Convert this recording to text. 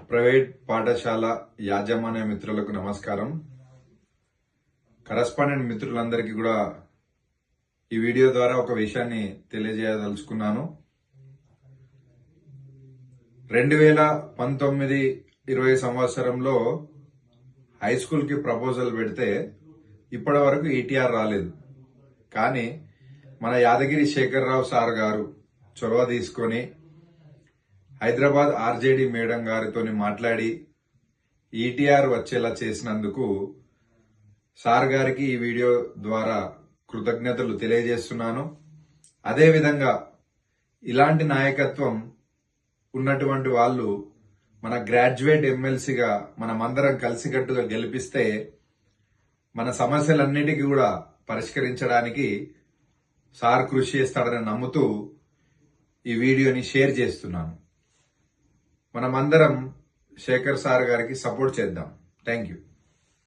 Private పాఠశాల యాజమాన్య మిత్రులకు నమస్కారం. కరస్పాండెంట్ మిత్రులందరికీ కూడా ఈ వీడియో ద్వారా ఒక విషయాన్ని తెలియజేయదలుచుకున్నాను. 2019-20 సంవత్సరంలో హై స్కూల్ కి ప్రపోజల్ పెడితే ఇప్పటి వరకు ఈటీఆర్ రాలేదు. కానీ మన యాదగిరి శేఖర్రావు సార్ గారు చొరవ తీసుకొని హైదరాబాద్ ఆర్జేడీ మేడం గారితో మాట్లాడి ఈటీఆర్ వచ్చేలా చేసినందుకు సార్ గారికి ఈ వీడియో ద్వారా కృతజ్ఞతలు తెలియజేస్తున్నాను. అదేవిధంగా ఇలాంటి నాయకత్వం ఉన్నటువంటి వాళ్ళు మన గ్రాడ్యుయేట్ ఎమ్మెల్సీగా మనమందరం కలిసికట్టుగా గెలిపిస్తే మన సమస్యలన్నిటికీ కూడా పరిష్కరించడానికి సార్ కృషి చేస్తాడని నమ్ముతూ ఈ వీడియోని షేర్ చేస్తున్నాను. మనమందరం శేఖర్ సార్ గారికి సపోర్ట్ చేద్దాం. Thank you.